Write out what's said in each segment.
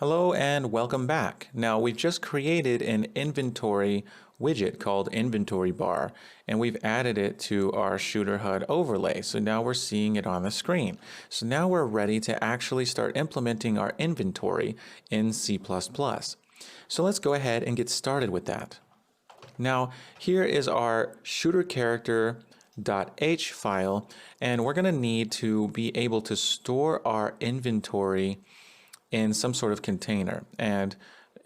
Hello and welcome back. Now we've just created an inventory widget called inventory bar, and we've added it to our shooter HUD overlay. So now we're seeing it on the screen. So now we're ready to actually start implementing our inventory in C++. So let's go ahead and get started with that. Now here is our shooter character.h file, and we're going to need to be able to store our inventory in some sort of container. And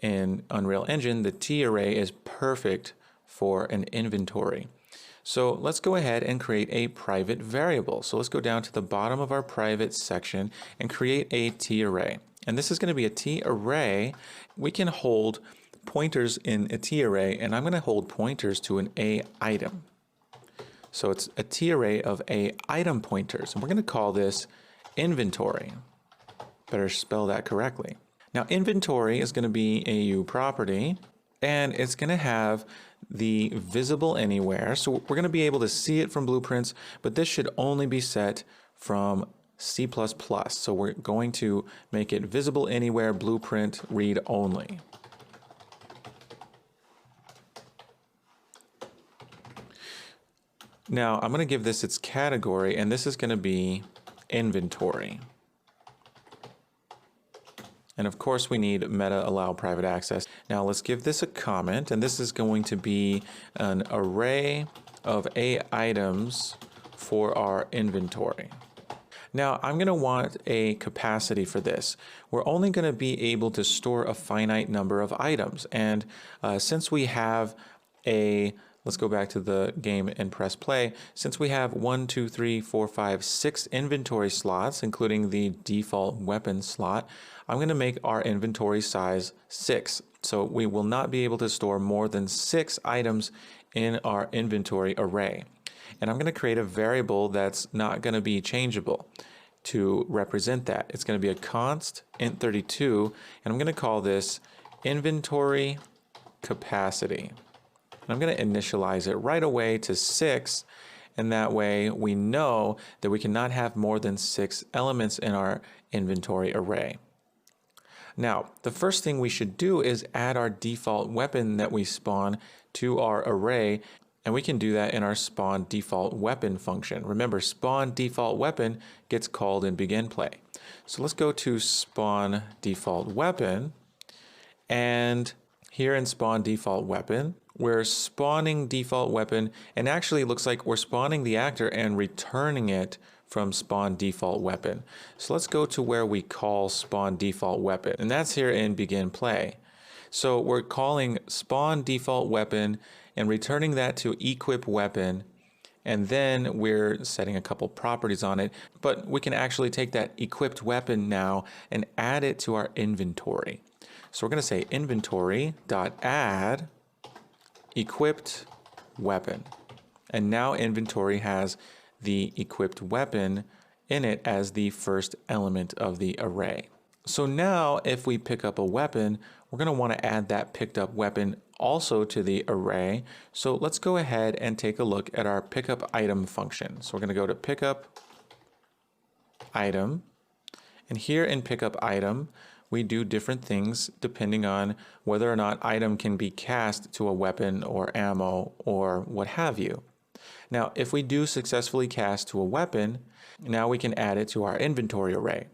in Unreal Engine, the T array is perfect for an inventory. So let's go ahead and create a private variable. So let's go down to the bottom of our private section and create a T array. And this is going to be a T array. We can hold pointers in a T array, and I'm going to hold pointers to an A item. So it's a T array of A item pointers, and we're going to call this inventory. Better spell that correctly. Now inventory is going to be a U property, and it's going to have the visible anywhere. So we're going to be able to see it from blueprints, but this should only be set from C++. So we're going to make it visible anywhere, blueprint read only. Now I'm going to give this its category, and this is going to be inventory. And of course we need meta allow private access. Now let's give this a comment, and this is going to be an array of A items for our inventory. Now I'm going to want a capacity for this. We're only going to be able to store a finite number of items, and since we have let's go back to the game and press play. Since we have 1, 2, 3, 4, 5, 6 inventory slots, including the default weapon slot, I'm going to make our inventory size 6. So we will not be able to store more than 6 items in our inventory array. And I'm going to create a variable that's not going to be changeable to represent that. It's going to be a const int32, and I'm going to call this inventory capacity. I'm going to initialize it right away to 6, and that way we know that we cannot have more than 6 elements in our inventory array. Now, the first thing we should do is add our default weapon that we spawn to our array, and we can do that in our spawn default weapon function. Remember, spawn default weapon gets called in begin play. So let's go to spawn default weapon, and here in spawn default weapon, we're spawning default weapon, and actually it looks like we're spawning the actor and returning it from spawn default weapon. So let's go to where we call spawn default weapon, and that's here in begin play. So we're calling spawn default weapon and returning that to equip weapon, and then we're setting a couple properties on it, but we can actually take that equipped weapon now and add it to our inventory. So we're going to say inventory.add equipped weapon, and now inventory has the equipped weapon in it as the first element of the array. So now if we pick up a weapon, we're going to want to add that picked up weapon also to the array. So let's go ahead and take a look at our pickup item function. So we're going to go to pickup item, and here in pickup item we do different things depending on whether or not item can be cast to a weapon or ammo or what have you. Now, if we do successfully cast to a weapon, now we can add it to our inventory array.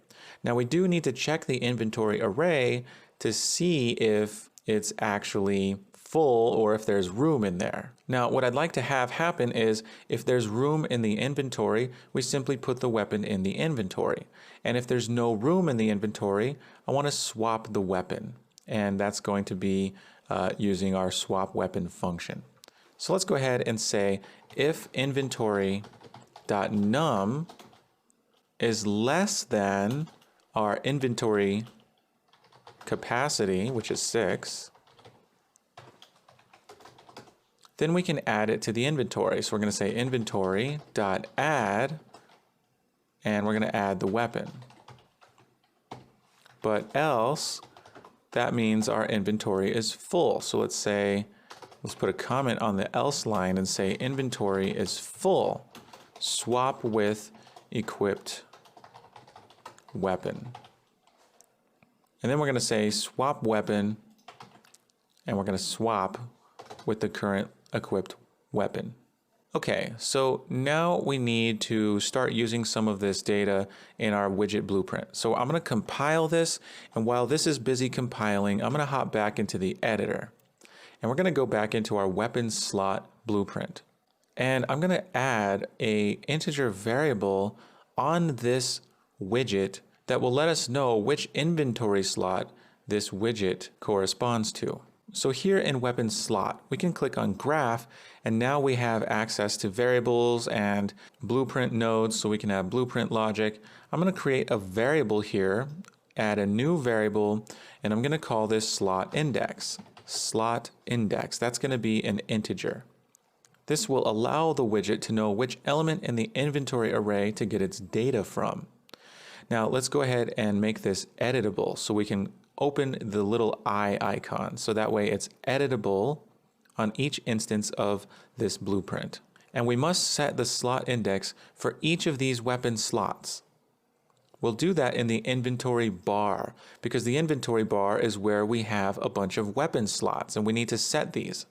Now, we do need to check the inventory array to see if it's actually full or if there's room in there. Now, what I'd like to have happen is if there's room in the inventory, we simply put the weapon in the inventory. And if there's no room in the inventory, I want to swap the weapon. And that's going to be using our swap weapon function. So let's go ahead and say if inventory.num is less than our inventory capacity, which is 6, then we can add it to the inventory. So we're going to say inventory.add, and we're going to add the weapon. But else, that means our inventory is full. So let's put a comment on the else line and say inventory is full. Swap with equipped weapon. And then we're going to say swap weapon, and we're going to swap with the current equipped weapon. Okay, so now we need to start using some of this data in our widget blueprint. So I'm going to compile this, and while this is busy compiling, I'm going to hop back into the editor. And we're going to go back into our weapon slot blueprint. And I'm going to add an integer variable on this widget that will let us know which inventory slot this widget corresponds to. So here in weapon slot, we can click on graph, and now we have access to variables and blueprint nodes, so we can have blueprint logic. I'm going to create a variable here, add a new variable, and I'm going to call this slot index. Slot index, that's going to be an integer. This will allow the widget to know which element in the inventory array to get its data from. Now let's go ahead and make this editable so we can open the little eye icon, so that way it's editable on each instance of this blueprint. And we must set the slot index for each of these weapon slots. We'll do that in the inventory bar, because the inventory bar is where we have a bunch of weapon slots and we need to set these.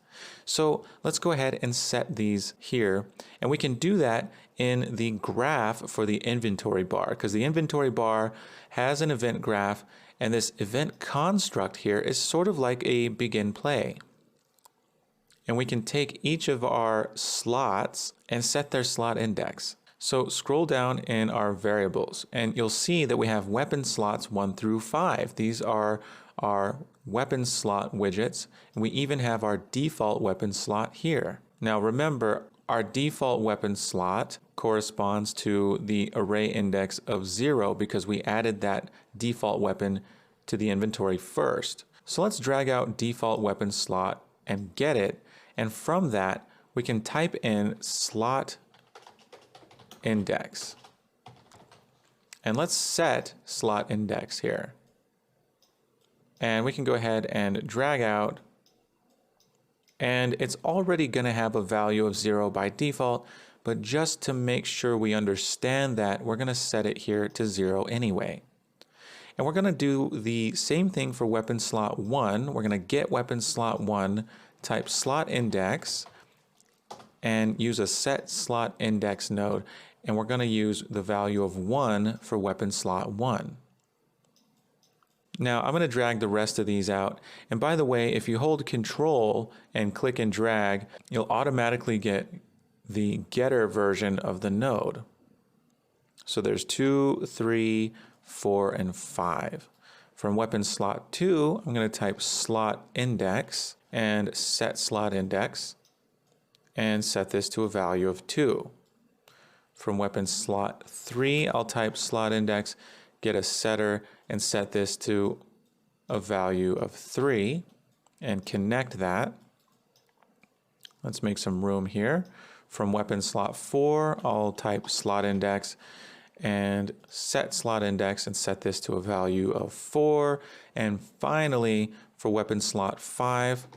So let's go ahead and set these here, and we can do that in the graph for the inventory bar, because the inventory bar has an event graph, and this event construct here is sort of like a begin play. And we can take each of our slots and set their slot index. So scroll down in our variables, and you'll see that we have weapon slots 1 through 5. These are our weapon slot widgets, and we even have our default weapon slot here. Now remember, our default weapon slot corresponds to the array index of 0 because we added that default weapon to the inventory first. So let's drag out default weapon slot and get it, and from that we can type in slot index. And let's set slot index here. And we can go ahead and drag out, and it's already going to have a value of 0 by default, but just to make sure we understand that, we're going to set it here to 0 anyway. And we're going to do the same thing for weapon slot 1. We're going to get weapon slot 1, type slot index, and use a set slot index node, and we're going to use the value of 1 for weapon slot 1. Now I'm going to drag the rest of these out, and by the way, if you hold Control and click and drag, you'll automatically get the getter version of the node. So there's 2, 3, 4, and 5. From weapon slot 2, I'm going to type slot index and set slot index and set this to a value of 2. From weapon slot 3, I'll type slot index, get a setter, and set this to a value of 3 and connect that. Let's make some room here. From weapon slot 4, I'll type slot index and set slot index and set this to a value of 4. And finally, for weapon slot 5,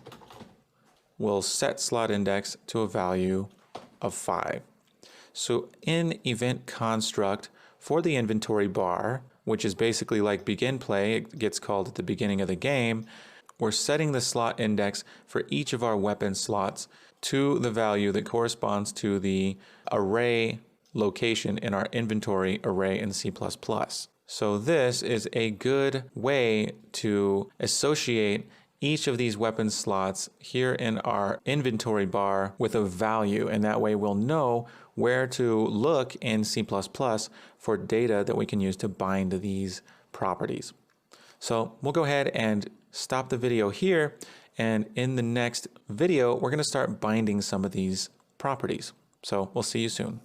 we'll set slot index to a value of 5. So in event construct for the inventory bar, which is basically like begin play, it gets called at the beginning of the game, we're setting the slot index for each of our weapon slots to the value that corresponds to the array location in our inventory array in C++. So this is a good way to associate each of these weapon slots here in our inventory bar with a value, and that way we'll know where to look in C++ for data that we can use to bind these properties. So we'll go ahead and stop the video here, and in the next video we're going to start binding some of these properties. So we'll see you soon.